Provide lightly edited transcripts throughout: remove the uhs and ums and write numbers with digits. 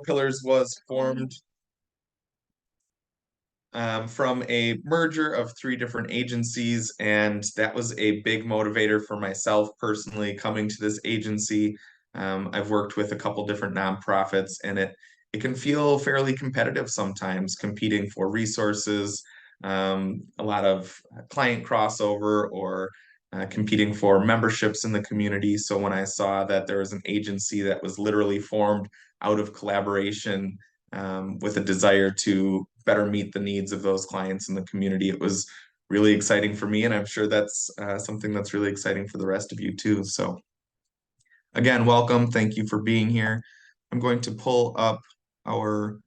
Pillars was formed from a merger of three different agencies, and that was a big motivator for myself personally coming to this agency. I've worked with a couple different nonprofits, and it can feel fairly competitive sometimes, competing for resources, a lot of client crossover, or competing for memberships in the community. So when I saw that there was an agency that was literally formed out of collaboration with a desire to better meet the needs of those clients in the community, it was really exciting for me, and I'm sure that's something that's really exciting for the rest of you too. So again, welcome. Thank you for being here. I'm going to pull up our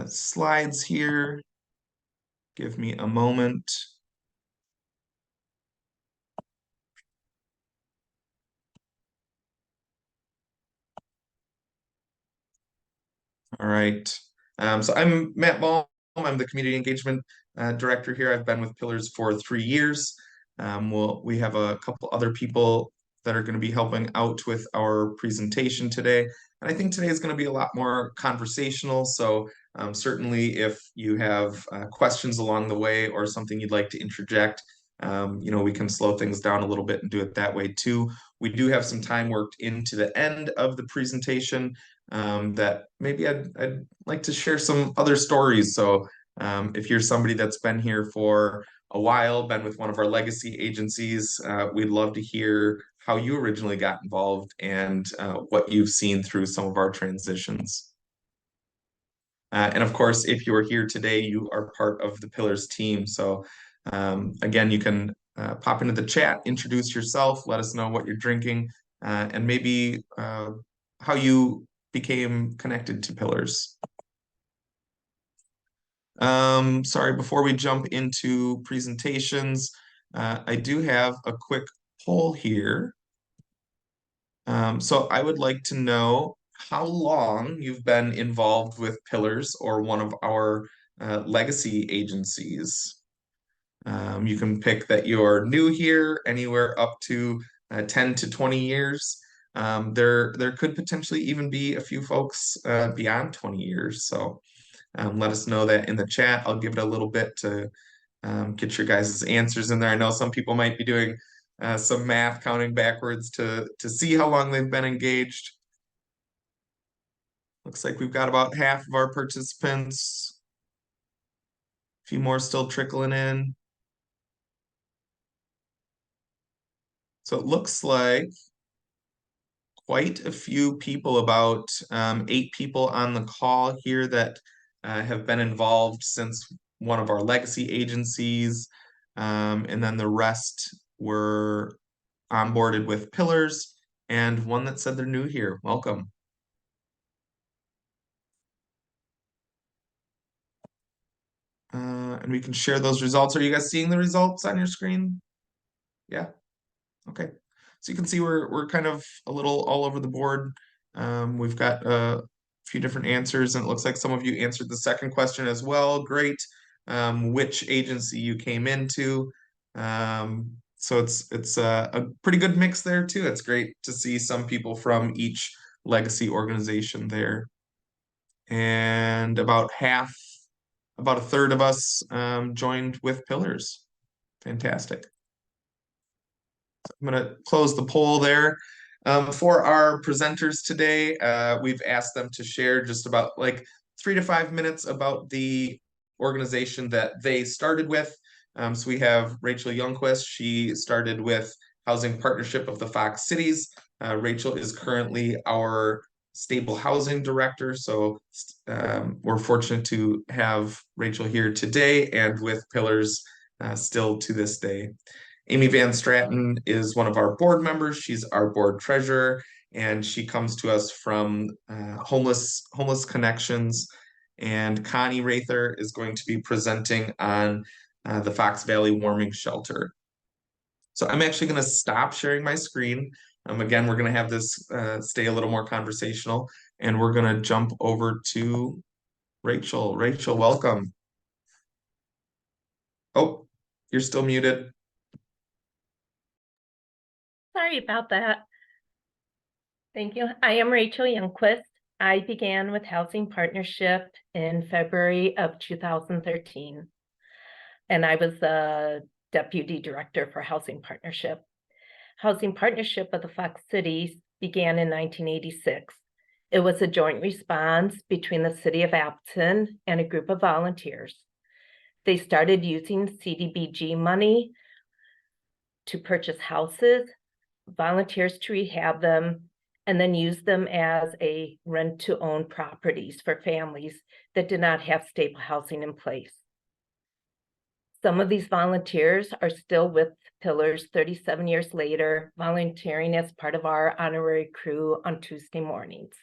slides here. Give me a moment. All right. So I'm Matt Baum. I'm the Community Engagement Director here. I've been with Pillars for 3 years. We have a couple other people that are going to be helping out with our presentation today. And I think today is going to be a lot more conversational. So certainly if you have questions along the way or something you'd like to interject, we can slow things down a little bit and do it that way too. We do have some time worked into the end of the presentation that maybe I'd like to share some other stories. So if you're somebody that's been here for a while, been with one of our legacy agencies, we'd love to hear how you originally got involved and what you've seen through some of our transitions. And of course, if you are here today, you are part of the Pillars team. So again, you can pop into the chat, introduce yourself, let us know what you're drinking, and maybe how you became connected to Pillars. Sorry, before we jump into presentations, I do have a quick poll here. So I would like to know how long you've been involved with Pillars or one of our legacy agencies. You can pick that you're new here, anywhere up to 10 to 20 years. There could potentially even be a few folks beyond 20 years. So let us know that in the chat. I'll give it a little bit to get your guys' answers in there. I know some people might be doing some math, counting backwards to see how long they've been engaged. Looks like we've got about half of our participants. A few more still trickling in. So it looks like quite a few people, about 8 people on the call here that have been involved since one of our legacy agencies. And then the rest were onboarded with Pillars, and one that said they're new here. Welcome. And we can share those results. Are you guys seeing the results on your screen? Yeah. Okay. So you can see we're kind of a little all over the board. We've got a few different answers, and it looks like some of you answered the second question as well. Great. Which agency you came into. So it's a pretty good mix there too. It's great to see some people from each legacy organization there. And about a third of us joined with Pillars. Fantastic. I'm going to close the poll there. For our presenters today, we've asked them to share just about like 3 to 5 minutes about the organization that they started with. So we have Rachel Youngquist. She started with Housing Partnership of the Fox Cities. Rachel is currently our Stable Housing Director. So we're fortunate to have Rachel here today and with Pillars still to this day. Amy Van Straten is one of our board members. She's our board treasurer, and she comes to us from Homeless Connections. And Connie Rather is going to be presenting on the Fox Valley Warming Shelter. So I'm actually going to stop sharing my screen. Again, we're going to have this stay a little more conversational, and we're going to jump over to Rachel. Rachel, welcome. Oh, you're still muted. Sorry about that. Thank you. I am Rachel Youngquist. I began with Housing Partnership in February of 2013, and I was the Deputy Director for Housing Partnership. Housing Partnership of the Fox Cities began in 1986. It was a joint response between the City of Appleton and a group of volunteers. They started using CDBG money to purchase houses, volunteers to rehab them, and then use them as a rent-to-own properties for families that did not have stable housing in place. Some of these volunteers are still with Pillars 37 years later, volunteering as part of our honorary crew on Tuesday mornings.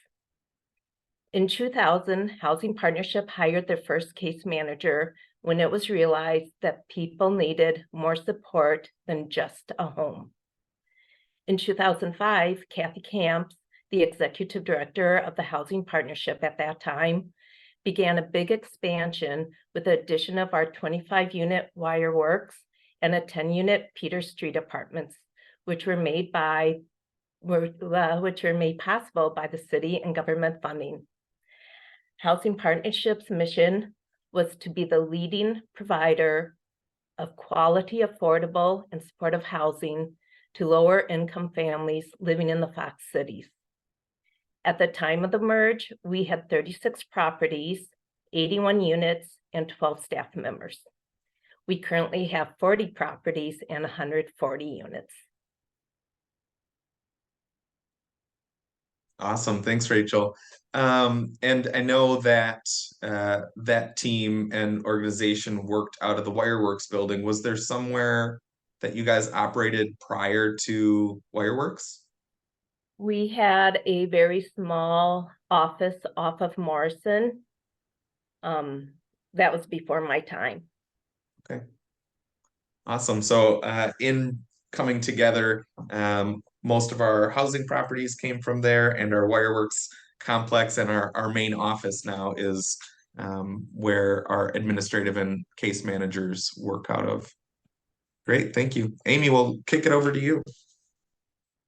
In 2000, Housing Partnership hired their first case manager when it was realized that people needed more support than just a home. In 2005, Kathy Camps, the executive director of the Housing Partnership at that time, began a big expansion with the addition of our 25-unit Wireworks and a 10-unit Peter Street apartments, which were made possible by the city and government funding. Housing Partnership's mission was to be the leading provider of quality, affordable, and supportive housing to lower income families living in the Fox Cities. At the time of the merge, we had 36 properties, 81 units, and 12 staff members. We currently have 40 properties and 140 units. Awesome. Thanks, Rachel. And I know that that team and organization worked out of the Wireworks building. Was there somewhere that you guys operated prior to Wireworks? We had a very small office off of Morrison. That was before my time. Okay. Awesome. So in coming together, most of our housing properties came from there, and our Wireworks complex and our main office now is where our administrative and case managers work out of. Great, thank you. Amy, we'll kick it over to you.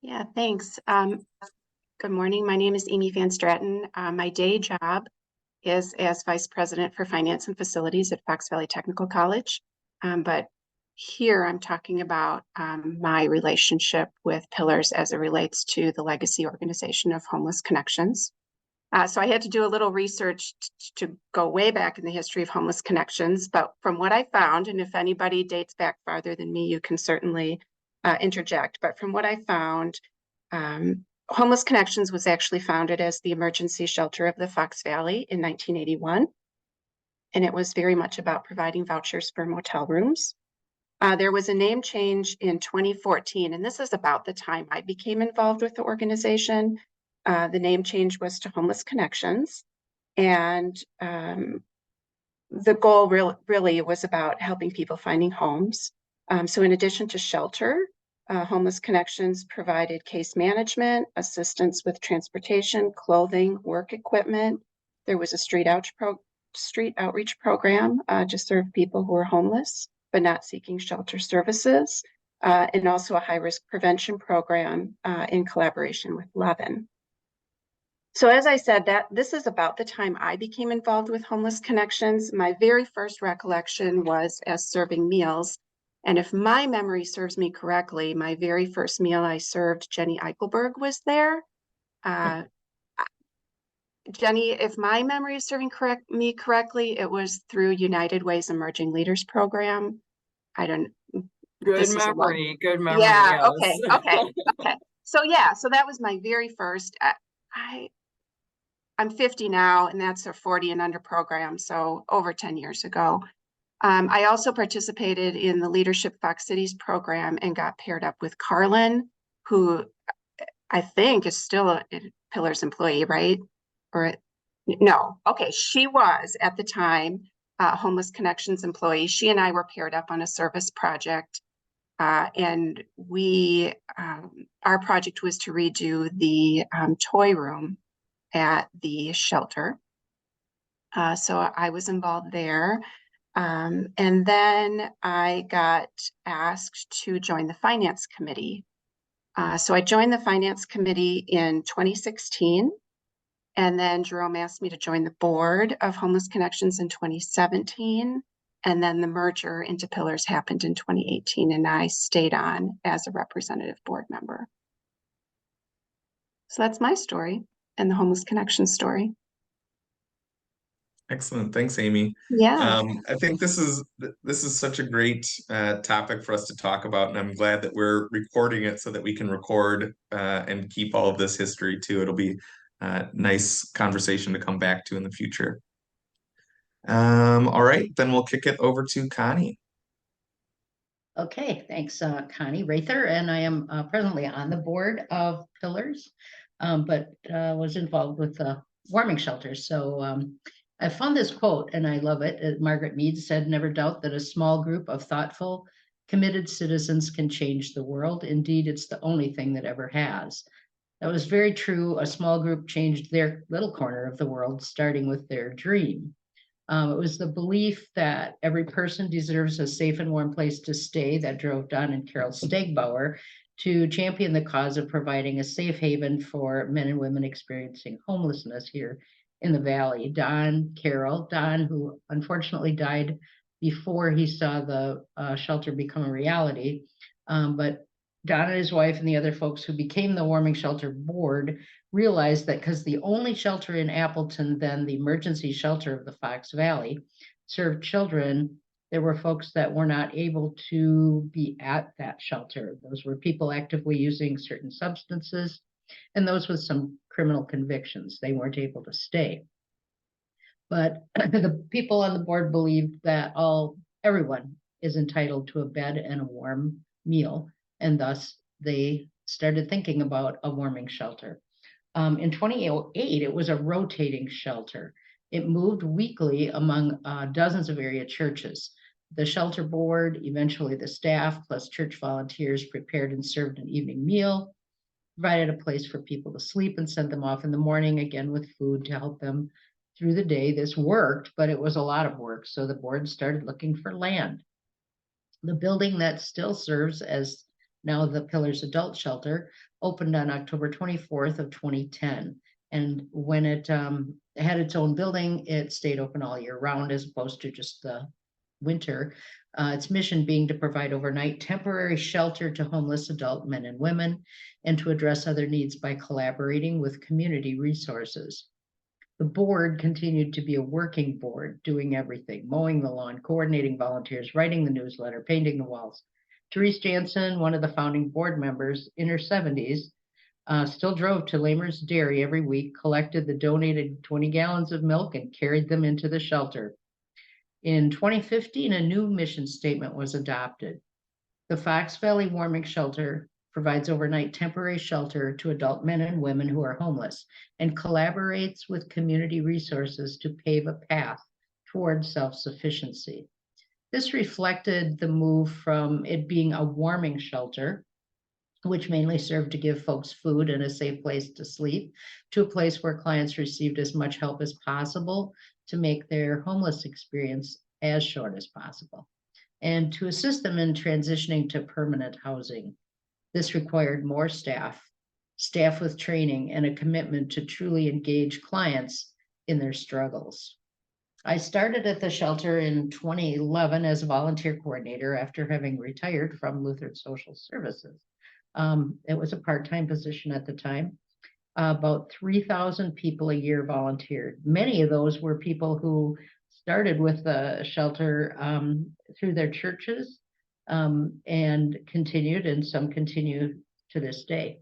Yeah, thanks. Good morning. My name is Amy Van Straten. My day job is as Vice President for Finance and Facilities at Fox Valley Technical College. But here I'm talking about my relationship with Pillars as it relates to the legacy organization of Homeless Connections. So I had to do a little research to go way back in the history of Homeless Connections. But from what I found, and if anybody dates back farther than me, you can certainly interject. But from what I found, Homeless Connections was actually founded as the emergency shelter of the Fox Valley in 1981. And it was very much about providing vouchers for motel rooms. There was a name change in 2014, and this is about the time I became involved with the organization. The name change was to Homeless Connections, and the goal really was about helping people finding homes. So in addition to shelter, Homeless Connections provided case management, assistance with transportation, clothing, work equipment. There was a street outreach program to serve people who were homeless but not seeking shelter services, and also a high-risk prevention program in collaboration with Levin. So as I said, this is about the time I became involved with Homeless Connections. My very first recollection was as serving meals. And if my memory serves me correctly, my very first meal I served, Jenny Eichelberg was there. Jenny, if my memory is serving me correctly, it was through United Way's Emerging Leaders Program. I don't. Good memory. Good memory. Yeah. Yes. Okay. So that was my very first. I'm 50 now, and that's a 40 and under program. So over 10 years ago. I also participated in the Leadership Fox Cities program and got paired up with Carlin, who I think is still a Pillars employee, right? Or no, okay, she was at the time a Homeless Connections employee. She and I were paired up on a service project, and our project was to redo the toy room at the shelter. So I was involved there. And then I got asked to join the finance committee. So I joined the finance committee in 2016. And then Jerome asked me to join the board of Homeless Connections in 2017. And then the merger into Pillars happened in 2018, and I stayed on as a representative board member. So that's my story and the Homeless Connections story. Excellent. Thanks, Amy. Yeah. I think this is such a great topic for us to talk about, and I'm glad that we're recording it so that we can record and keep all of this history too. It'll be a nice conversation to come back to in the future. All right, then we'll kick it over to Connie. Okay, thanks, Connie Rather, and I am presently on the board of Pillars, but was involved with the warming shelters. So I found this quote, and I love it. Margaret Mead said, "Never doubt that a small group of thoughtful, committed citizens can change the world. Indeed, it's the only thing that ever has." That was very true. A small group changed their little corner of the world, starting with their dream. It was the belief that every person deserves a safe and warm place to stay that drove Don and Carol Stegbauer to champion the cause of providing a safe haven for men and women experiencing homelessness here in the Valley. Don, who unfortunately died before he saw the shelter become a reality, but Don and his wife and the other folks who became the warming shelter board realized that because the only shelter in Appleton, then the emergency shelter of the Fox Valley, served children, there were folks that were not able to be at that shelter. Those were people actively using certain substances and those with some criminal convictions. They weren't able to stay. But the people on the board believed that everyone is entitled to a bed and a warm meal, and thus they started thinking about a warming shelter. In 2008, it was a rotating shelter. It moved weekly among dozens of area churches. The shelter board, eventually the staff, plus church volunteers prepared and served an evening meal, provided a place for people to sleep, and sent them off in the morning, again with food to help them through the day. This worked, but it was a lot of work, so the board started looking for land. The building that still serves as now the Pillars Adult Shelter opened on October 24th of 2010. And when it had its own building, it stayed open all year round as opposed to just the winter. Its mission being to provide overnight temporary shelter to homeless adult men and women and to address other needs by collaborating with community resources. The board continued to be a working board, doing everything, mowing the lawn, coordinating volunteers, writing the newsletter, painting the walls. Therese Jansen, one of the founding board members in her 70s, still drove to Lamers Dairy every week, collected the donated 20 gallons of milk and carried them into the shelter. In 2015, a new mission statement was adopted. The Fox Valley Warming Shelter provides overnight temporary shelter to adult men and women who are homeless and collaborates with community resources to pave a path toward self-sufficiency. This reflected the move from it being a warming shelter, which mainly served to give folks food and a safe place to sleep, to a place where clients received as much help as possible to make their homeless experience as short as possible, and to assist them in transitioning to permanent housing. This required more staff with training, and a commitment to truly engage clients in their struggles. I started at the shelter in 2011 as a volunteer coordinator after having retired from Lutheran Social Services. It was a part-time position at the time. About 3,000 people a year volunteered. Many of those were people who started with the shelter through their churches and continued, and some continue to this day.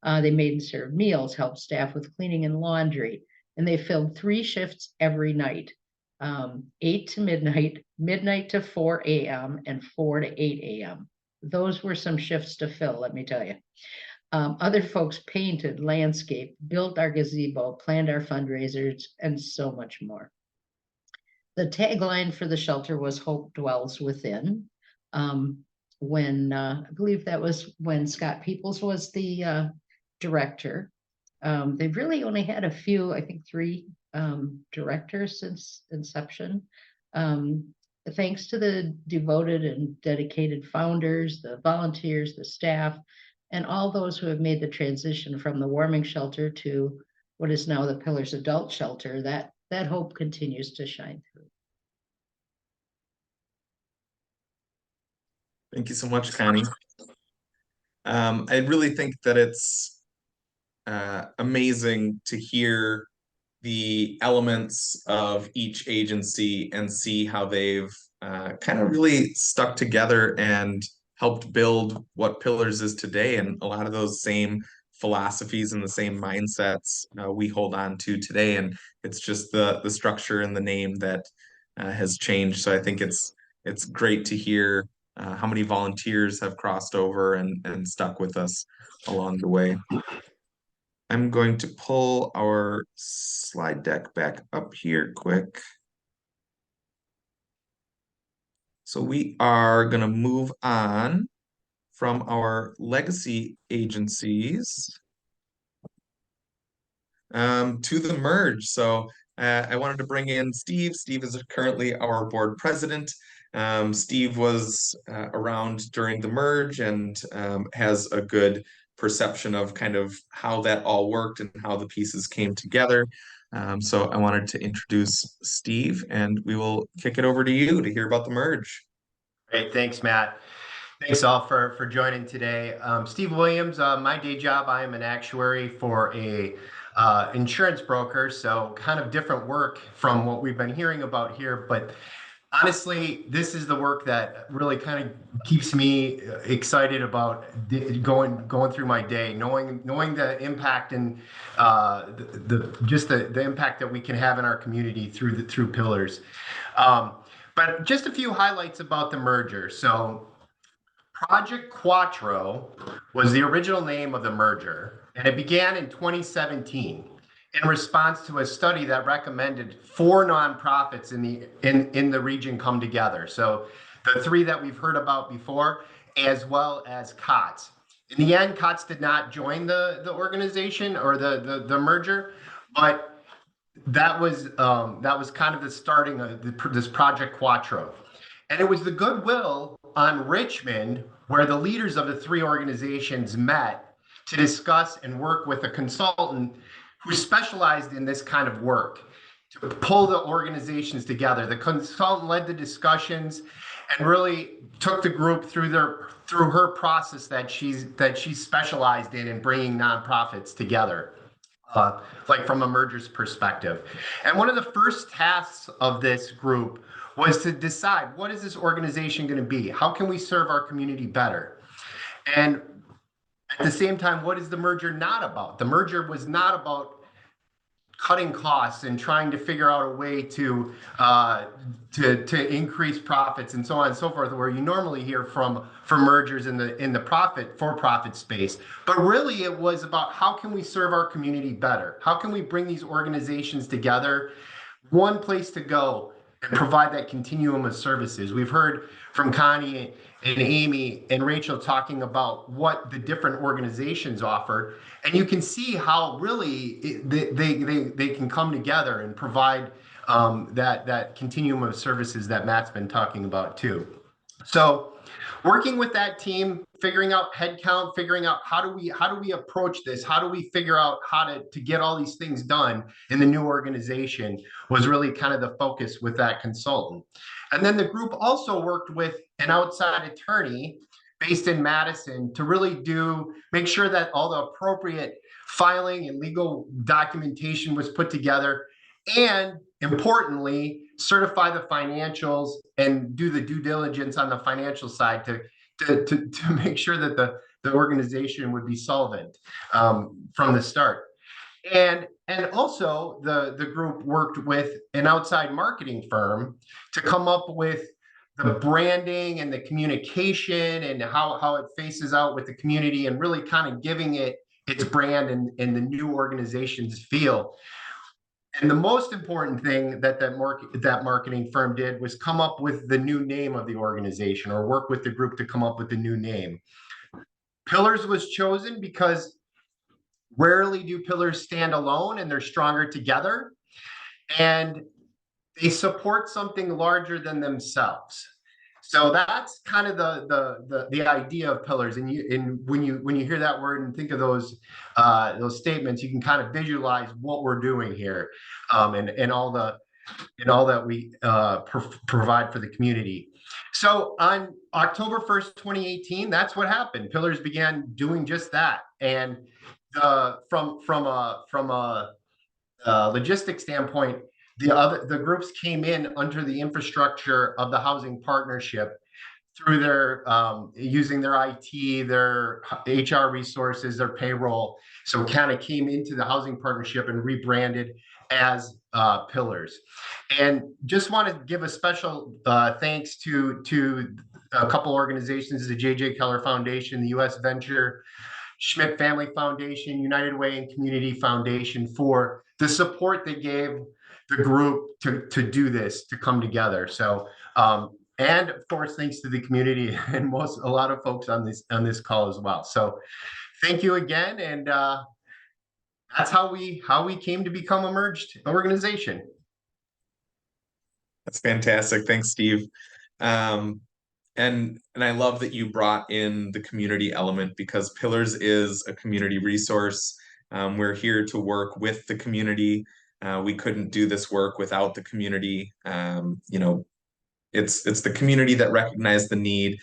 They made and served meals, helped staff with cleaning and laundry, and they filled 3 shifts every night. 8 to midnight, midnight to 4 a.m., and 4 to 8 a.m. Those were some shifts to fill, let me tell you. Other folks painted, landscaped, built our gazebo, planned our fundraisers, and so much more. The tagline for the shelter was "Hope Dwells Within." I believe that was when Scott Peoples was the director. They've really only had a few, I think 3 directors since inception. Thanks to the devoted and dedicated founders, the volunteers, the staff, and all those who have made the transition from the warming shelter to what is now the Pillars Adult Shelter, that hope continues to shine through. Thank you so much, Connie. I really think that it's amazing to hear the elements of each agency and see how they've kind of really stuck together and helped build what Pillars is today. And a lot of those same philosophies and the same mindsets we hold on to today. And it's just the structure and the name that has changed. So I think it's great to hear how many volunteers have crossed over and stuck with us along the way. I'm going to pull our slide deck back up here quick. So we are going to move on from our legacy agencies to the merge. So I wanted to bring in Steve. Steve is currently our board president. Steve was around during the merge and has a good perception of kind of how that all worked and how the pieces came together. So I wanted to introduce Steve, and we will kick it over to you to hear about the merge. Great, thanks, Matt. Thanks all for joining today. Steve Williams, my day job, I am an actuary for a insurance broker, so kind of different work from what we've been hearing about here, but honestly, this is the work that really kind of keeps me excited about going through my day, knowing the impact and the impact that we can have in our community through Pillars. But just a few highlights about the merger. So Project Quattro was the original name of the merger, and it began in 2017 in response to a study that recommended 4 nonprofits in the region come together. So the 3 that we've heard about before, as well as COTS. In the end, COTS did not join the organization or the merger, but that was kind of the starting of this Project Quattro. And it was the goodwill on Richmond where the leaders of the 3 organizations met to discuss and work with a consultant who specialized in this kind of work to pull the organizations together. The consultant led the discussions and really took the group through her process that she's specialized in bringing nonprofits together, like from a merger's perspective. And one of the first tasks of this group was to decide, what is this organization going to be? How can we serve our community better? And at the same time, what is the merger not about? The merger was not about cutting costs and trying to figure out a way to increase profits and so on and so forth, where you normally hear from mergers in the for-profit space. But really, it was about how can we serve our community better? How can we bring these organizations together? One place to go and provide that continuum of services. We've heard from Connie and Amy and Rachel talking about what the different organizations offer, and you can see how really they can come together and provide that continuum of services that Matt's been talking about too. So working with that team, figuring out headcount, figuring out how do we approach this, how do we figure out how to get all these things done in the new organization was really kind of the focus with that consultant. And then the group also worked with an outside attorney based in Madison to really make sure that all the appropriate filing and legal documentation was put together, and importantly, certify the financials and do the due diligence on the financial side to make sure that the organization would be solvent from the start. And also the group worked with an outside marketing firm to come up with the branding and the communication and how it faces out with the community, and really kind of giving it its brand and the new organization's feel. And the most important thing that marketing firm did was come up with the new name of the organization, or work with the group to come up with the new name. Pillars was chosen because rarely do pillars stand alone, and they're stronger together. And they support something larger than themselves. So that's kind of the idea of pillars. And when you hear that word and think of those statements, you can kind of visualize what we're doing here, and all that we provide for the community. So on October 1st, 2018, that's what happened. Pillars began doing just that. And from a logistics standpoint, the groups came in under the infrastructure of the housing partnership through their using their IT, their HR resources, their payroll. So kind of came into the housing partnership and rebranded as Pillars. And just want to give a special thanks to a couple organizations, the J.J. Keller Foundation, the U.S. Venture, Schmidt Family Foundation, United Way and Community Foundation for the support they gave the group to do this, to come together. So, and of course, thanks to the community and a lot of folks on this call as well. So thank you again. And that's how we came to become a merged organization. That's fantastic. Thanks, Steve. And I love that you brought in the community element, because Pillars is a community resource. We're here to work with the community. We couldn't do this work without the community. You know, it's the community that recognized the need.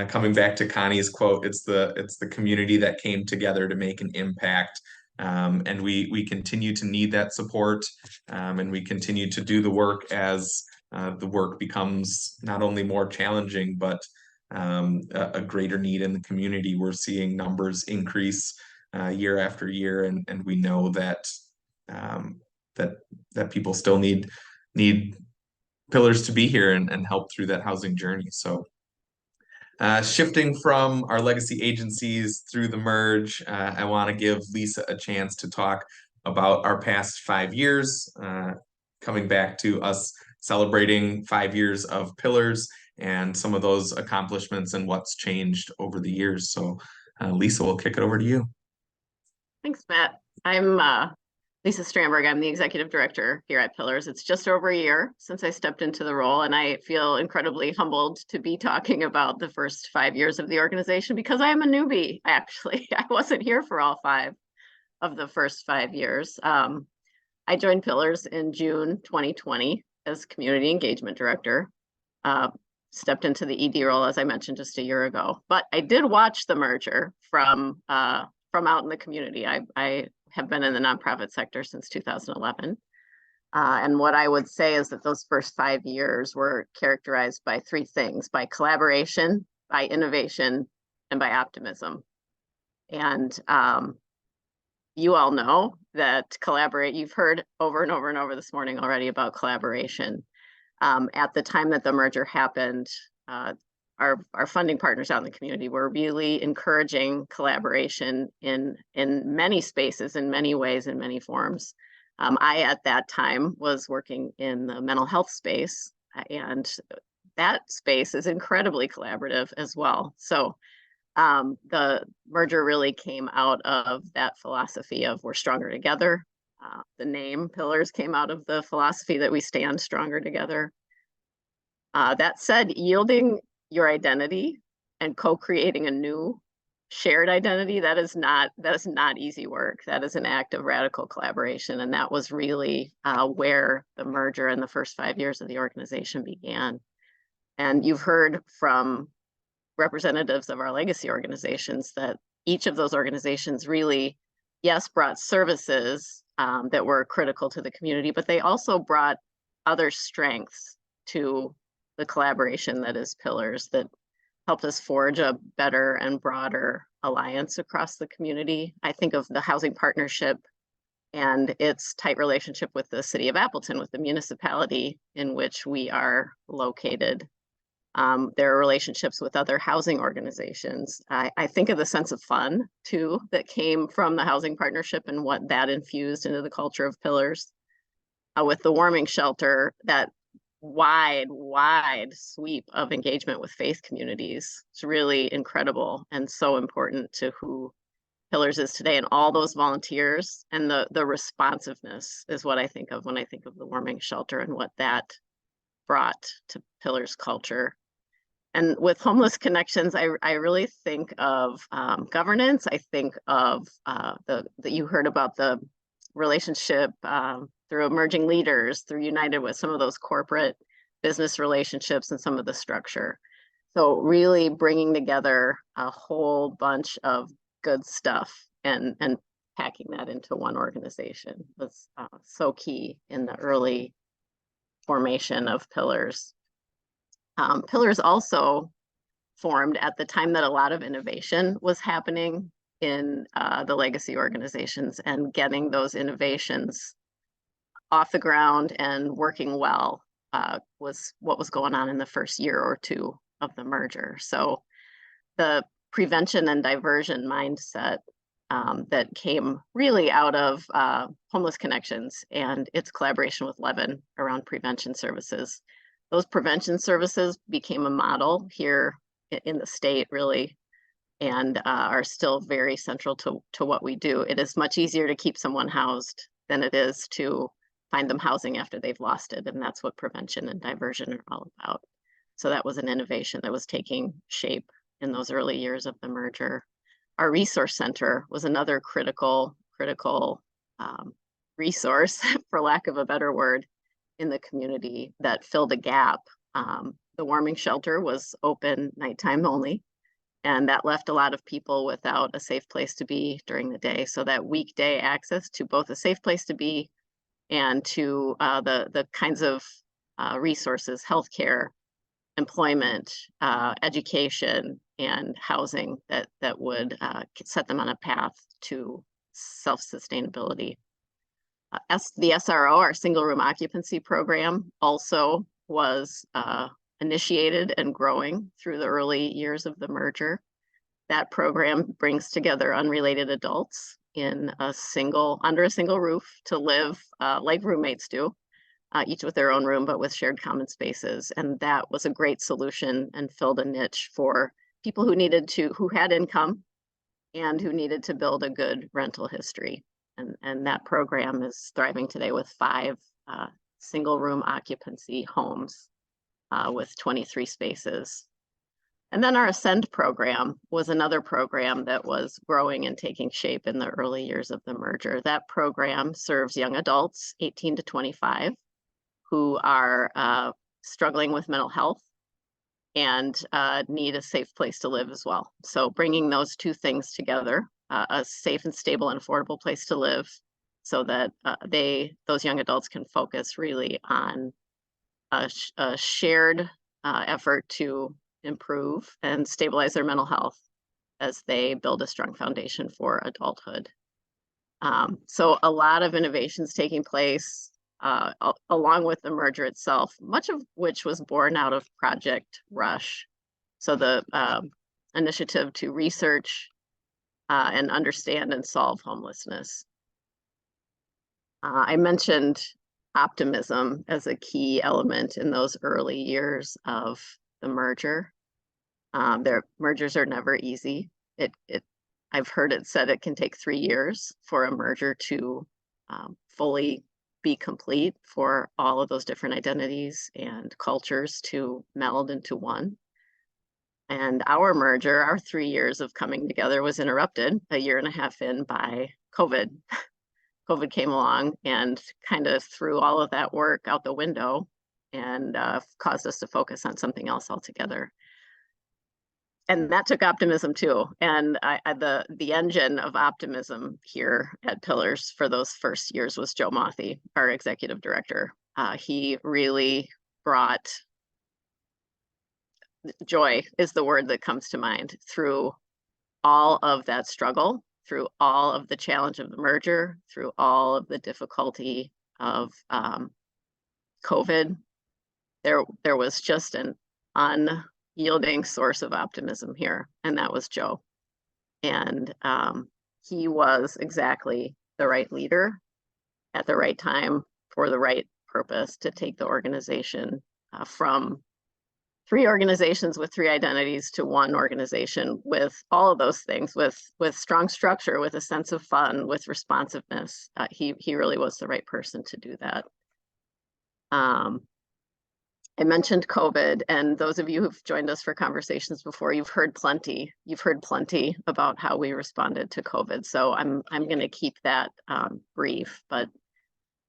Coming back to Connie's quote, it's the community that came together to make an impact. And we continue to need that support, and we continue to do the work as the work becomes not only more challenging, but a greater need in the community. We're seeing numbers increase year after year, and we know that that people still need Pillars to be here and help through that housing journey. So shifting from our legacy agencies through the merge, I want to give Lisa a chance to talk about our past 5 years, coming back to us celebrating 5 years of Pillars and some of those accomplishments and what's changed over the years. So Lisa, we'll kick it over to you. Thanks, Matt. I'm Lisa Strandberg. I'm the executive director here at Pillars. It's just over a year since I stepped into the role, and I feel incredibly humbled to be talking about the first 5 years of the organization, because I am a newbie, actually. I wasn't here for all 5 of the first 5 years. I joined Pillars in June 2020 as community engagement director. Stepped into the ED role, as I mentioned, just a year ago. But I did watch the merger from out in the community. I have been in the nonprofit sector since 2011. And what I would say is that those first 5 years were characterized by 3 things: by collaboration, by innovation, and by optimism. And you all know that you've heard over and over and over this morning already about collaboration. At the time that the merger happened, our funding partners out in the community were really encouraging collaboration in many spaces, in many ways, in many forms. I, at that time, was working in the mental health space, and that space is incredibly collaborative as well. So the merger really came out of that philosophy of we're stronger together. The name Pillars came out of the philosophy that we stand stronger together. That said, yielding your identity and co-creating a new shared identity, that is not easy work. That is an act of radical collaboration. And that was really where the merger and the first 5 years of the organization began. And you've heard from representatives of our legacy organizations that each of those organizations really, yes, brought services that were critical to the community, but they also brought other strengths to the collaboration that is Pillars, that helped us forge a better and broader alliance across the community. I think of the housing partnership and its tight relationship with the city of Appleton, with the municipality in which we are located. There are relationships with other housing organizations. I think of the sense of fun, too, that came from the housing partnership and what that infused into the culture of Pillars. With the warming shelter, that wide sweep of engagement with faith communities. It's really incredible and so important to who Pillars is today, and all those volunteers and the responsiveness is what I think of when I think of the warming shelter and what that brought to Pillars culture. And with Homeless Connections, I really think of governance. I think of you heard about the relationship through emerging leaders, through United, with some of those corporate business relationships and some of the structure. So really bringing together a whole bunch of good stuff and packing that into one organization was so key in the early formation of Pillars. Pillars also formed at the time that a lot of innovation was happening in the legacy organizations, and getting those innovations off the ground and working well was what was going on in the first year or two of the merger. So the prevention and diversion mindset that came really out of Homeless Connections and its collaboration with Levin around prevention services. Those prevention services became a model here in the state, really, and are still very central to what we do. It is much easier to keep someone housed than it is to find them housing after they've lost it, and that's what prevention and diversion are all about. So that was an innovation that was taking shape in those early years of the merger. Our resource center was another critical resource, for lack of a better word, in the community that filled a gap. The warming shelter was open nighttime only, and that left a lot of people without a safe place to be during the day. So that weekday access to both a safe place to be and to the kinds of resources, healthcare, employment, education, and housing that would set them on a path to self-sustainability. The SRO, our single room occupancy program, also was initiated and growing through the early years of the merger. That program brings together unrelated adults in under a single roof to live like roommates do, each with their own room, but with shared common spaces. And that was a great solution and filled a niche for people who had income and who needed to build a good rental history. And that program is thriving today with 5 single room occupancy homes with 23 spaces. And then our Ascend program was another program that was growing and taking shape in the early years of the merger. That program serves young adults, 18 to 25, who are struggling with mental health and need a safe place to live as well. So bringing those two things together, a safe and stable and affordable place to live, so that those young adults can focus really on a shared effort to improve and stabilize their mental health as they build a strong foundation for adulthood. So a lot of innovations taking place along with the merger itself, much of which was born out of Project Rush. So the initiative to research and understand and solve homelessness. I mentioned optimism as a key element in those early years of the merger. Their mergers are never easy. I've heard it said it can take 3 years for a merger to fully be complete, for all of those different identities and cultures to meld into one. And our merger, our 3 years of coming together, was interrupted a year and a half in by COVID. COVID came along and kind of threw all of that work out the window and caused us to focus on something else altogether. And that took optimism too. And the engine of optimism here at Pillars for those first years was Joe Mothy, our executive director. He really brought joy, is the word that comes to mind, through all of that struggle, through all of the challenge of the merger, through all of the difficulty of COVID. There was just an unyielding source of optimism here, and that was Joe. And he was exactly the right leader at the right time for the right purpose to take the organization from 3 organizations with 3 identities to one organization with all of those things, with strong structure, with a sense of fun, with responsiveness. He really was the right person to do that. I mentioned COVID, and those of you who've joined us for conversations before, you've heard plenty. You've heard plenty about how we responded to COVID. So I'm going to keep that brief. But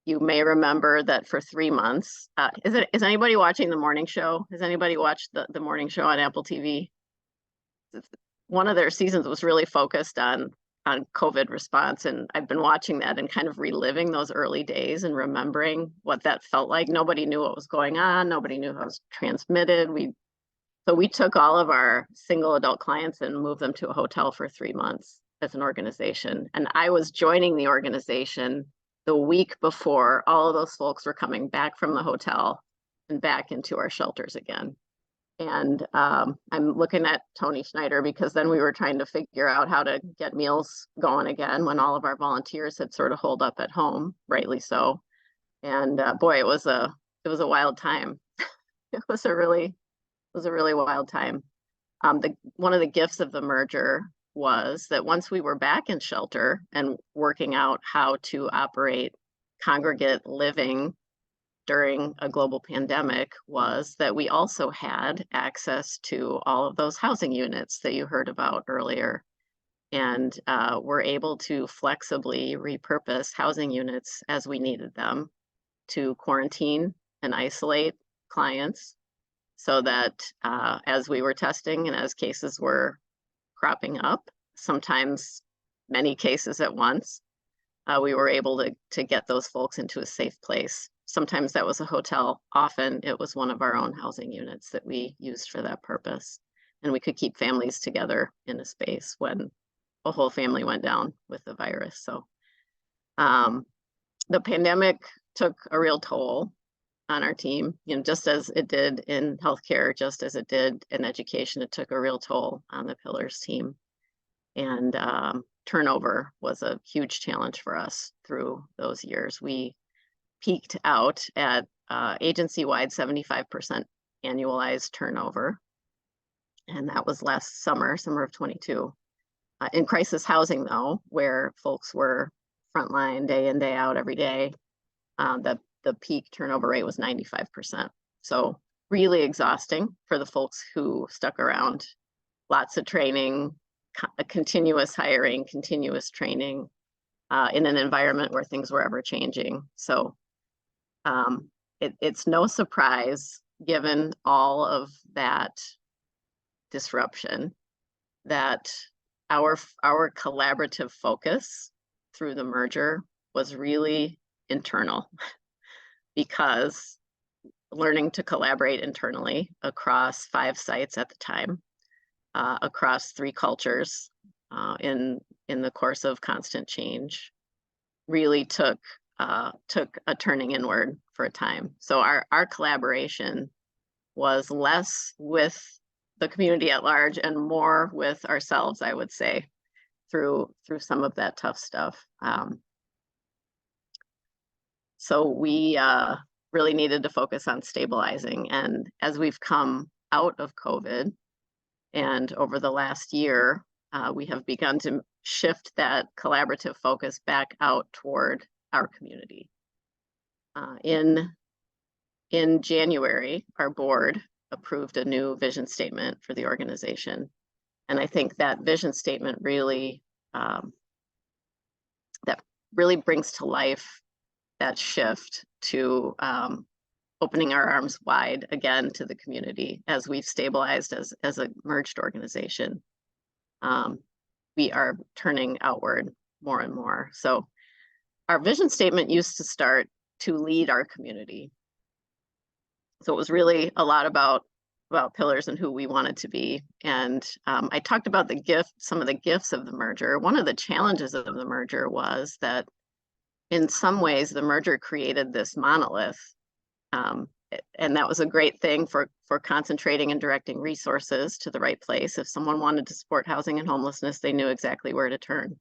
you may remember that for 3 months, is anybody watching the morning show? Has anybody watched the morning show on Apple TV? One of their seasons was really focused on COVID response. And I've been watching that and kind of reliving those early days and remembering what that felt like. Nobody knew what was going on. Nobody knew how it was transmitted. So we took all of our single adult clients and moved them to a hotel for 3 months as an organization. And I was joining the organization the week before all of those folks were coming back from the hotel and back into our shelters again. And I'm looking at Tony Schneider because then we were trying to figure out how to get meals going again when all of our volunteers had sort of holed up at home, rightly so. And boy, it was a wild time. It was a really wild time. One of the gifts of the merger was that once we were back in shelter and working out how to operate congregate living during a global pandemic, was that we also had access to all of those housing units that you heard about earlier. And we're able to flexibly repurpose housing units as we needed them to quarantine and isolate clients, so that as we were testing and as cases were cropping up, sometimes many cases at once, we were able to get those folks into a safe place. Sometimes that was a hotel. Often it was one of our own housing units that we used for that purpose. And we could keep families together in a space when a whole family went down with the virus. So the pandemic took a real toll on our team, just as it did in healthcare, just as it did in education. It took a real toll on the Pillars team. And turnover was a huge challenge for us through those years. We peaked out at agency-wide 75% annualized turnover. And that was last summer of 22. In crisis housing, though, where folks were frontline day in, day out every day, the peak turnover rate was 95%. So really exhausting for the folks who stuck around. Lots of training, continuous hiring, continuous training in an environment where things were ever changing. So it's no surprise, given all of that disruption, that our collaborative focus through the merger was really internal, because learning to collaborate internally across 5 sites at the time, across 3 cultures in the course of constant change, really took a turning inward for a time. So our collaboration was less with the community at large and more with ourselves, I would say, through some of that tough stuff. So we really needed to focus on stabilizing. And as we've come out of COVID and over the last year, we have begun to shift that collaborative focus back out toward our community. In January, our board approved a new vision statement for the organization. And I think that vision statement really, brings to life that shift to opening our arms wide again to the community as we've stabilized as a merged organization. We are turning outward more and more. So our vision statement used to start to lead our community. So it was really a lot about Pillars and who we wanted to be. And I talked about some of the gifts of the merger. One of the challenges of the merger was that in some ways the merger created this monolith. And that was a great thing for concentrating and directing resources to the right place. If someone wanted to support housing and homelessness, they knew exactly where to turn.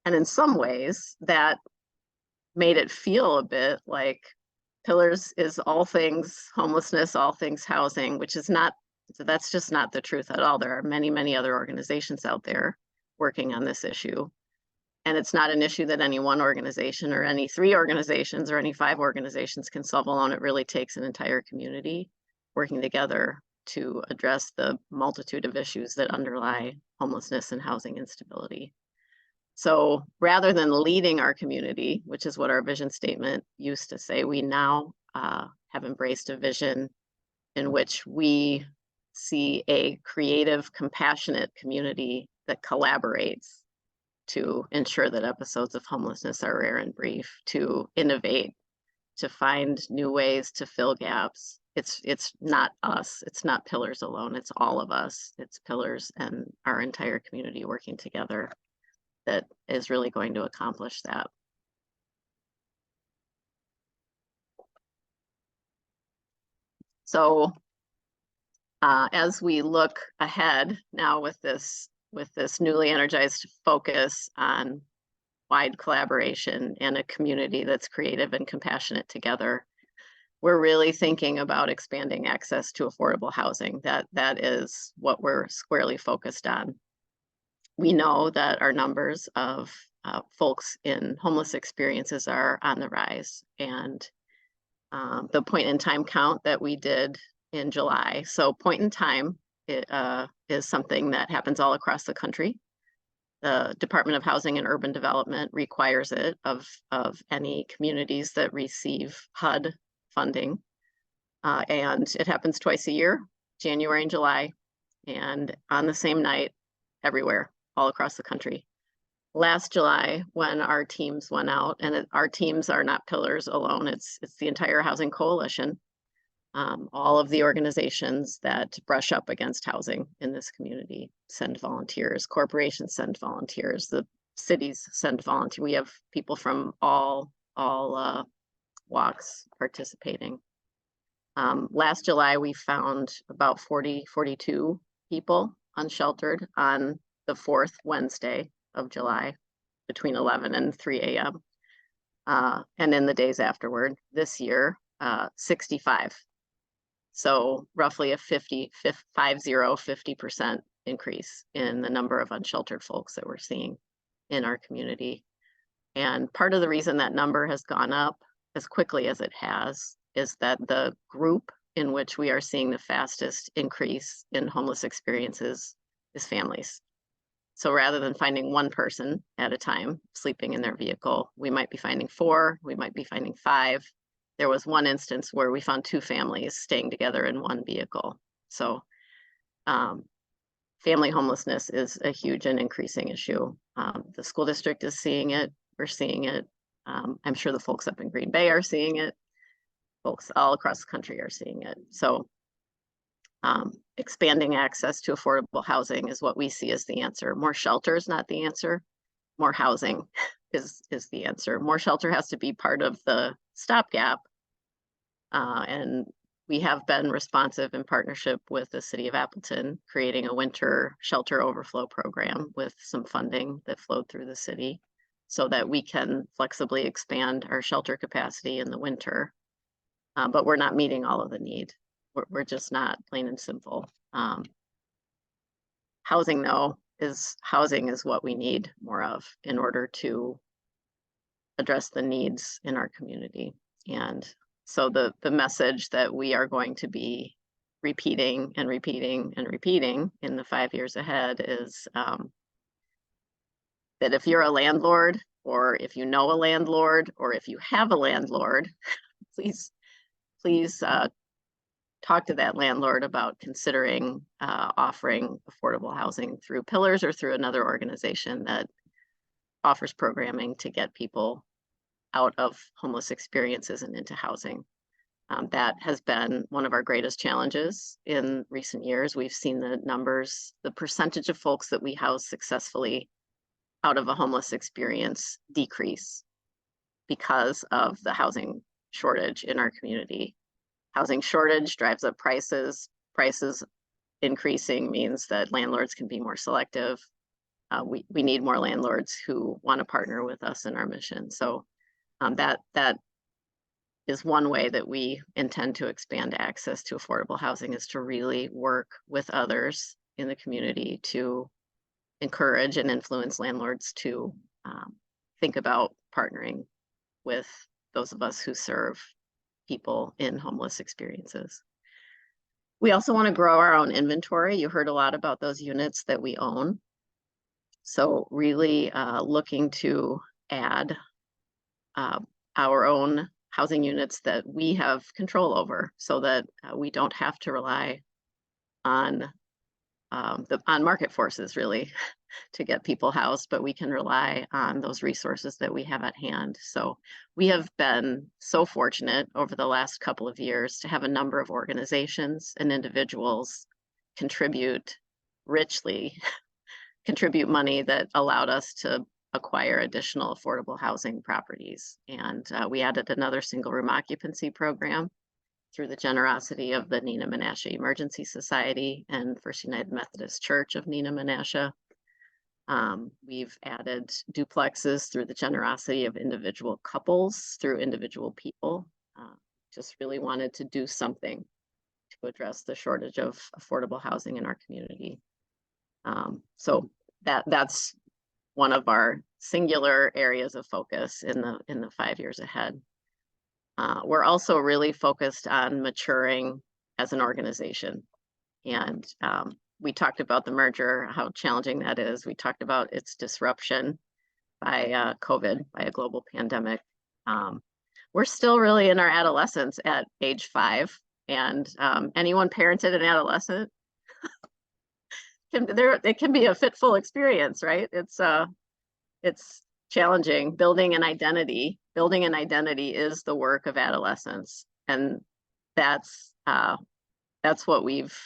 And in some ways that made it feel a bit like Pillars is all things homelessness, all things housing, that's just not the truth at all. There are many, many other organizations out there working on this issue. And it's not an issue that any one organization or any 3 organizations or any 5 organizations can solve alone. It really takes an entire community working together to address the multitude of issues that underlie homelessness and housing instability. So rather than leading our community, which is what our vision statement used to say, we now have embraced a vision in which we see a creative, compassionate community that collaborates to ensure that episodes of homelessness are rare and brief, to innovate, to find new ways to fill gaps. It's not us, it's not Pillars alone, it's all of us. It's Pillars and our entire community working together that is really going to accomplish that. So as we look ahead now with this newly energized focus on wide collaboration and a community that's creative and compassionate together, we're really thinking about expanding access to affordable housing. That is what we're squarely focused on. We know that our numbers of folks in homeless experiences are on the rise, and the point in time count that we did in July. So point in time is something that happens all across the country. The Department of Housing and Urban Development requires it of any communities that receive HUD funding. And it happens twice a year, January and July, and on the same night everywhere, all across the country. Last July, when our teams went out, and our teams are not Pillars alone, it's the entire housing coalition, all of the organizations that brush up against housing in this community send volunteers, corporations send volunteers, the cities send volunteers. We have people from all walks participating. Last July, we found about 42 people unsheltered on the fourth Wednesday of July between 11 and 3 a.m. And in the days afterward, this year, 65. So roughly a 50% increase in the number of unsheltered folks that we're seeing in our community. And part of the reason that number has gone up as quickly as it has is that the group in which we are seeing the fastest increase in homeless experiences is families. So rather than finding one person at a time sleeping in their vehicle, we might be finding 4, we might be finding 5. There was one instance where we found 2 families staying together in one vehicle. So family homelessness is a huge and increasing issue. The school district is seeing it, we're seeing it. I'm sure the folks up in Green Bay are seeing it. Folks all across the country are seeing it. So expanding access to affordable housing is what we see as the answer. More shelter is not the answer. More housing is the answer. More shelter has to be part of the stopgap. And we have been responsive in partnership with the City of Appleton, creating a winter shelter overflow program with some funding that flowed through the city so that we can flexibly expand our shelter capacity in the winter. But we're not meeting all of the need. We're just not, plain and simple. Housing, though, is what we need more of in order to address the needs in our community. And so the message that we are going to be repeating and repeating and repeating in the 5 years ahead is that if you're a landlord, or if you know a landlord, or if you have a landlord, please talk to that landlord about considering offering affordable housing through Pillars or through another organization that offers programming to get people out of homeless experiences and into housing. That has been one of our greatest challenges in recent years. We've seen the numbers, the percentage of folks that we house successfully out of a homeless experience decrease because of the housing shortage in our community. Housing shortage drives up prices. Prices increasing means that landlords can be more selective. We need more landlords who want to partner with us in our mission. So that is one way that we intend to expand access to affordable housing, is to really work with others in the community to encourage and influence landlords to think about partnering with those of us who serve people in homeless experiences. We also want to grow our own inventory. You heard a lot about those units that we own. So really looking to add our own housing units that we have control over, so that we don't have to rely on on market forces really to get people housed, but we can rely on those resources that we have at hand. So we have been so fortunate over the last couple of years to have a number of organizations and individuals contribute richly, contribute money that allowed us to acquire additional affordable housing properties. And we added another single room occupancy program through the generosity of the Neenah Menasha Emergency Society and First United Methodist Church of Neenah Menasha. We've added duplexes through the generosity of individual couples, through individual people. Just really wanted to do something to address the shortage of affordable housing in our community. So that's one of our singular areas of focus in the 5 years ahead. We're also really focused on maturing as an organization. And we talked about the merger, how challenging that is. We talked about its disruption by COVID, by a global pandemic. We're still really in our adolescence at age 5. And anyone parented an adolescent, it can be a fitful experience, right? It's challenging. Building an identity is the work of adolescence, and that's what we've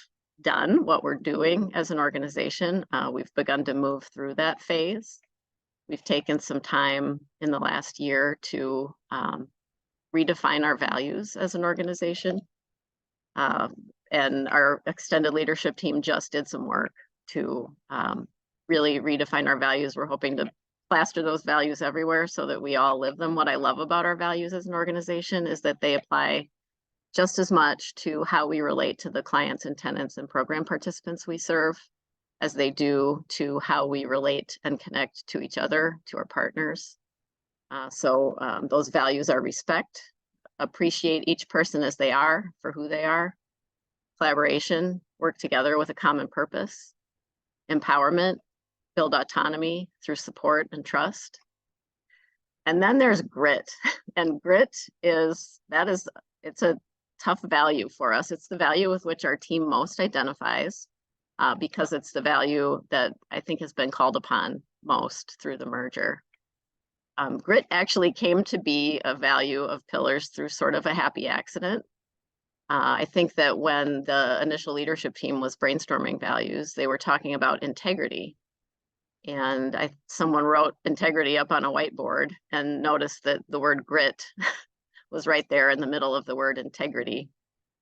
done, what we're doing as an organization. We've begun to move through that phase. We've taken some time in the last year to redefine our values as an organization, and our extended leadership team just did some work to really redefine our values. We're hoping to plaster those values everywhere so that we all live them. What I love about our values as an organization is that they apply just as much to how we relate to the clients and tenants and program participants we serve as they do to how we relate and connect to each other, to our partners. So those values are respect, appreciate each person as they are for who they are, collaboration, work together with a common purpose, empowerment, build autonomy through support and trust. And then there's grit. And grit it's a tough value for us. It's the value with which our team most identifies, because it's the value that I think has been called upon most through the merger. Grit actually came to be a value of Pillars through sort of a happy accident. I think that when the initial leadership team was brainstorming values, they were talking about integrity. And someone wrote integrity up on a whiteboard and noticed that the word grit was right there in the middle of the word integrity.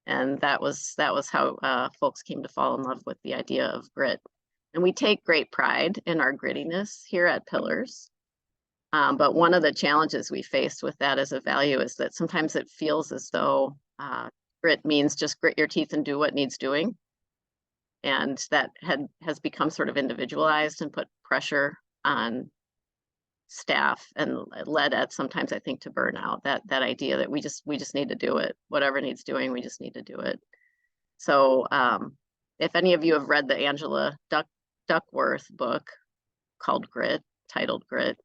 And that was how folks came to fall in love with the idea of grit. And we take great pride in our grittiness here at Pillars. But one of the challenges we faced with that as a value is that sometimes it feels as though grit means just grit your teeth and do what needs doing. And that has become sort of individualized and put pressure on staff and led at sometimes, I think, to burnout. That idea that we just need to do it, whatever needs doing, we just need to do it. So if any of you have read the Angela Duckworth book called Grit, titled Grit,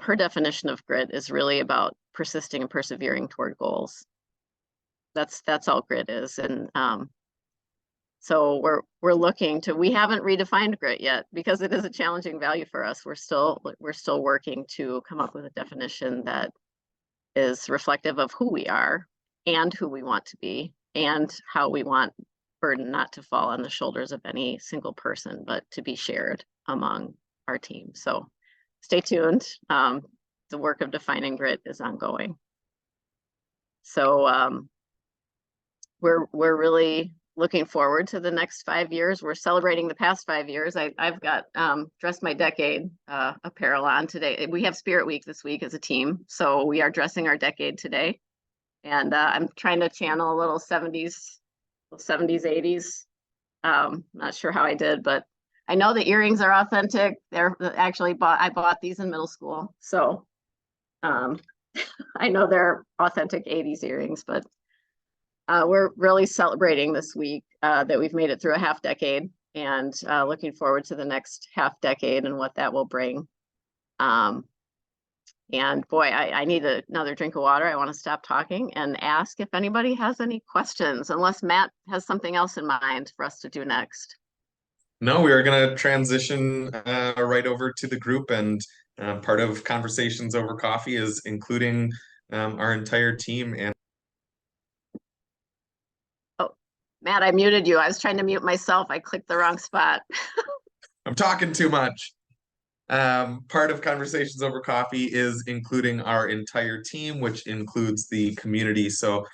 her definition of grit is really about persisting and persevering toward goals. That's all grit is. And so we're looking to, we haven't redefined grit yet because it is a challenging value for us. We're still working to come up with a definition that is reflective of who we are and who we want to be and how we want burden not to fall on the shoulders of any single person, but to be shared among our team. So stay tuned. The work of defining grit is ongoing. So we're really looking forward to the next 5 years. We're celebrating the past 5 years. I've got Dress My Decade apparel on today. We have Spirit Week this week as a team, so we are dressing our decade today. And I'm trying to channel a little 70s, 80s. Not sure how I did, but I know the earrings are authentic. They're actually I bought these in middle school, so I know they're authentic 80s earrings, but We're really celebrating this week that we've made it through a half decade and looking forward to the next half decade and what that will bring. And boy, I need another drink of water. I want to stop talking and ask if anybody has any questions, unless Matt has something else in mind for us to do next. No, we are going to transition right over to the group, and part of Conversations Over Coffee is including our entire team. And Matt, I muted you. I was trying to mute myself. I clicked the wrong spot. I'm talking too much. Part of Conversations Over Coffee is including our entire team, which includes the community. So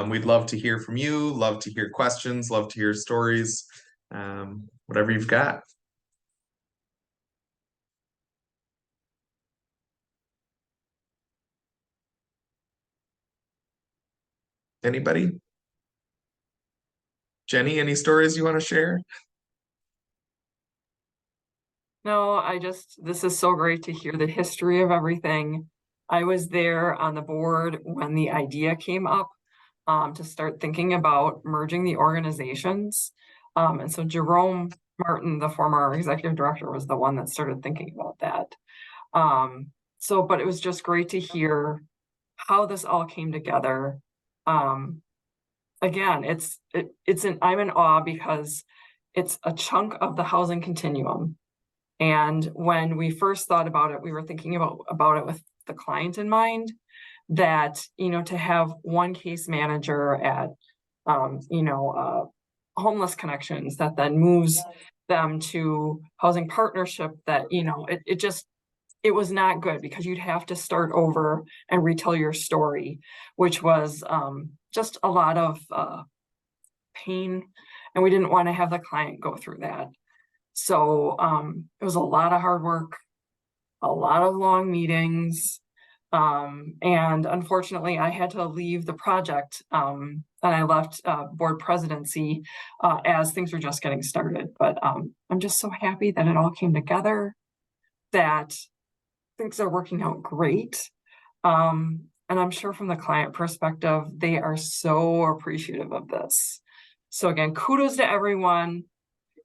we'd love to hear from you, love to hear questions, love to hear stories, whatever you've got. Anybody? Jenny, any stories you want to share? No, this is so great to hear the history of everything. I was there on the board when the idea came up to start thinking about merging the organizations. And so Jerome Martin, the former executive director, was the one that started thinking about that. But it was just great to hear how this all came together. Again, I'm in awe because it's a chunk of the housing continuum. And when we first thought about it, we were thinking about it with the client in mind, that, to have one case manager at, Homeless Connections that then moves them to Housing Partnership, that, it was not good, because you'd have to start over and retell your story, which was just a lot of pain. And we didn't want to have the client go through that. So it was a lot of hard work, a lot of long meetings. And unfortunately, I had to leave the project and I left board presidency as things were just getting started. But I'm just so happy that it all came together, that things are working out great. And I'm sure from the client perspective, they are so appreciative of this. So again, kudos to everyone.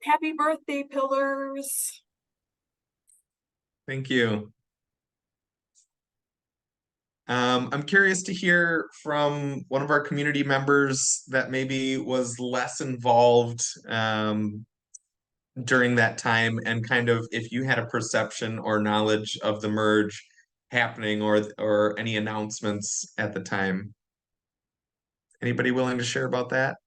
Happy birthday, Pillars. Thank you. I'm curious to hear from one of our community members that maybe was less involved during that time, and kind of if you had a perception or knowledge of the merge happening, or any announcements at the time. Anybody willing to share about that?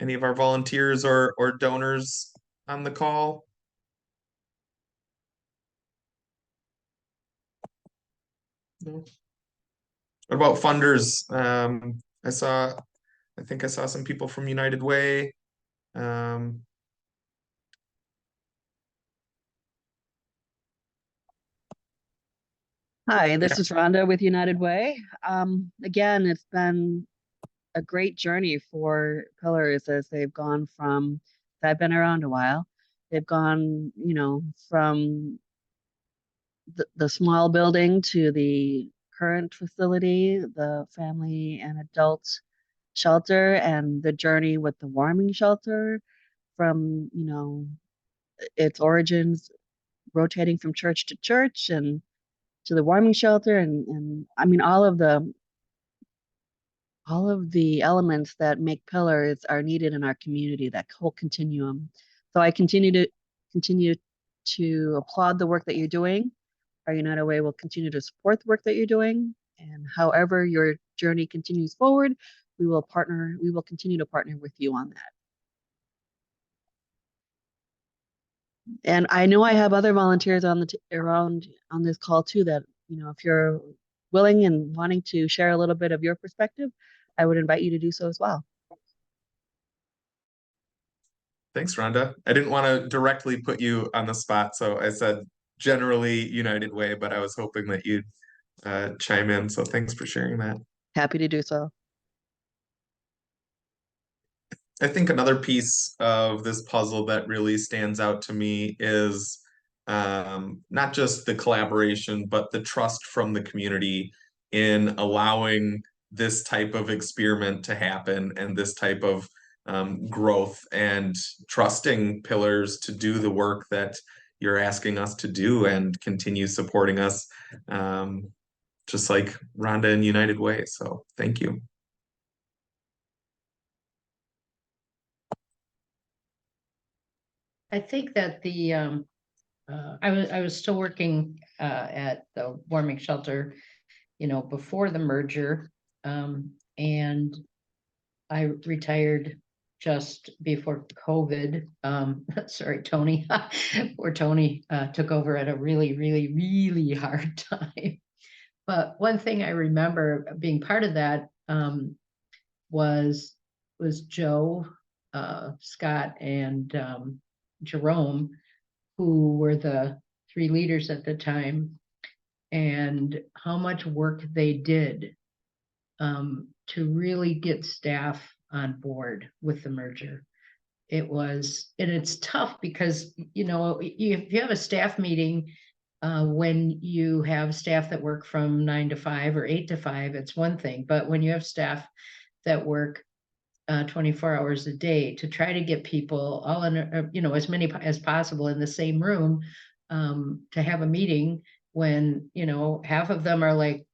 Any of our volunteers or donors on the call? No. What about funders? I think I saw some people from United Way. Hi, this is Rhonda with United Way. Again, it's been a great journey for Pillars as they've gone from, I've been around a while, they've gone, from the small building to the current facility, the family and adult shelter, and the journey with the warming shelter from, its origins, rotating from church to church and to the warming shelter, and I mean all of the elements that make Pillars are needed in our community, that whole continuum. So I continue to applaud the work that you're doing. Our United Way will continue to support the work that you're doing, and however your journey continues forward, we will continue to partner with you on that. And I know I have other volunteers around on this call too, that, if you're willing and wanting to share a little bit of your perspective, I would invite you to do so as well. Thanks, Rhonda. I didn't want to directly put you on the spot, so I said generally United Way, but I was hoping that you'd chime in. So thanks for sharing that. Happy to do so. I think another piece of this puzzle that really stands out to me is not just the collaboration, but the trust from the community in allowing this type of experiment to happen and this type of growth, and trusting Pillars to do the work that you're asking us to do and continue supporting us, just like Rhonda and United Way. So thank you. I think that I was still working at the warming shelter, before the merger. And I retired just before COVID. Sorry, Tony, poor Tony took over at a really, really, really hard time. But one thing I remember being part of that was Joe, Scott, and Jerome, who were the three leaders at the time, and how much work they did to really get staff on board with the merger. It's tough because, if you have a staff meeting, when you have staff that work from 9 to 5 or 8 to 5, it's one thing. But when you have staff that work 24 hours a day, to try to get people all in, as many as possible in the same room, to have a meeting when, half of them are like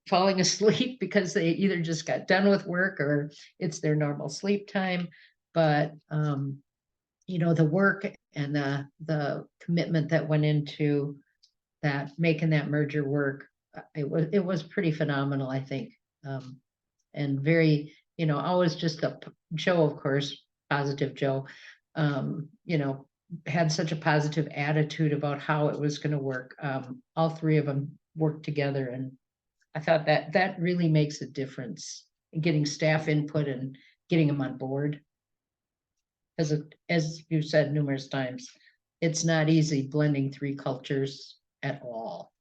falling asleep because they either just got done with work or it's their normal sleep time. But, the work and the commitment that went into that, making that merger work, it was pretty phenomenal, I think. And very, always just Joe, of course, positive Joe, had such a positive attitude about how it was going to work. All three of them worked together, and I thought that really makes a difference in getting staff input and getting them on board. As you said numerous times, it's not easy blending three cultures at all.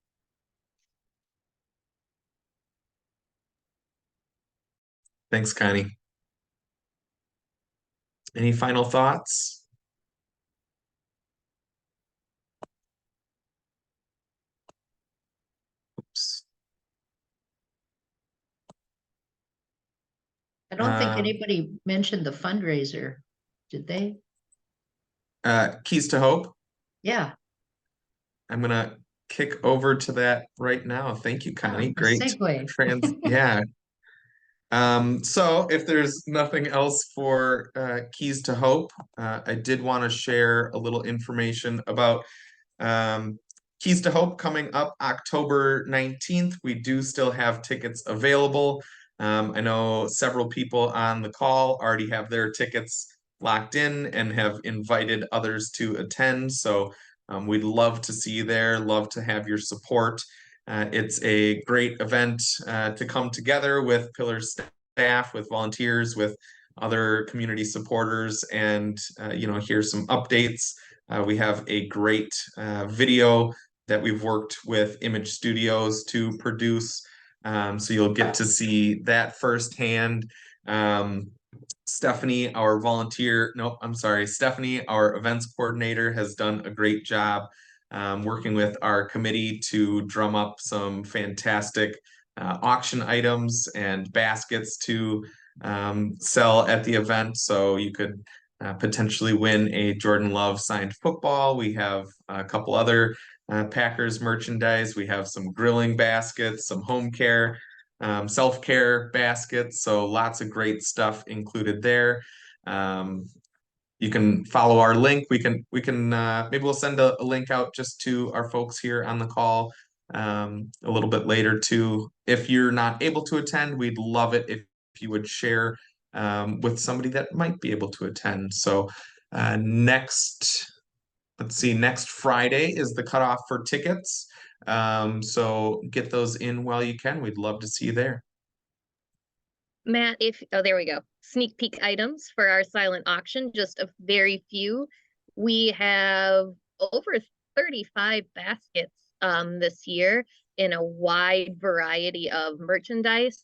Thanks, Connie. Any final thoughts? Oops. I don't think anybody mentioned the fundraiser, did they? Keys to Hope. Yeah. I'm gonna kick over to that right now. Thank you, Connie. Great segue. Yeah. So if there's nothing else for Keys to Hope, I did want to share a little information about Keys to Hope coming up October 19th. We do still have tickets available. I know several people on the call already have their tickets locked in and have invited others to attend. So we'd love to see you there, love to have your support. It's a great event to come together with Pillars staff, with volunteers, with other community supporters, and hear some updates. We have a great video that we've worked with Image Studios to produce, so you'll get to see that firsthand. Stephanie, our events coordinator, has done a great job working with our committee to drum up some fantastic auction items and baskets to sell at the event. So you could potentially win a Jordan Love signed football. We have a couple other Packers merchandise. We have some grilling baskets, some home care, self-care baskets. So lots of great stuff included there. You can follow our link. We can maybe we'll send a link out just to our folks here on the call a little bit later too. If you're not able to attend, we'd love it if you would share with somebody that might be able to attend. So next Friday is the cutoff for tickets. So get those in while you can. We'd love to see you there. Matt, there we go. Sneak peek items for our silent auction, just a very few. We have over 35 baskets this year in a wide variety of merchandise.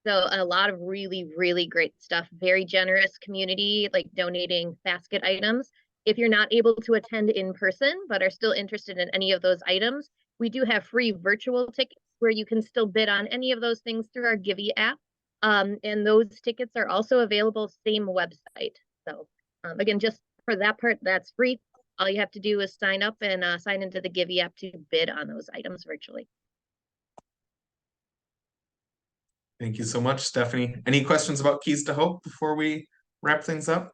So a lot of really, really great stuff. Very generous community, like donating basket items. If you're not able to attend in person, but are still interested in any of those items, we do have free virtual tickets where you can still bid on any of those things through our Givey app. And those tickets are also available, same website. So again, just for that part, that's free. All you have to do is sign up and sign into the Givey app to bid on those items virtually. Thank you so much, Stephanie. Any questions about Keys to Hope before we wrap things up?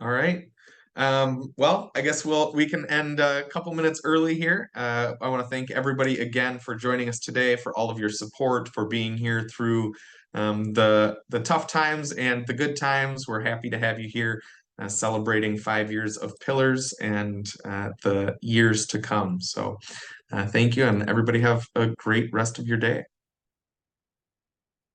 All right. Well, I guess we can end a couple minutes early here. I want to thank everybody again for joining us today, for all of your support, for being here through the tough times and the good times. We're happy to have you here celebrating 5 years of Pillars and the years to come. So thank you, and everybody have a great rest of your day.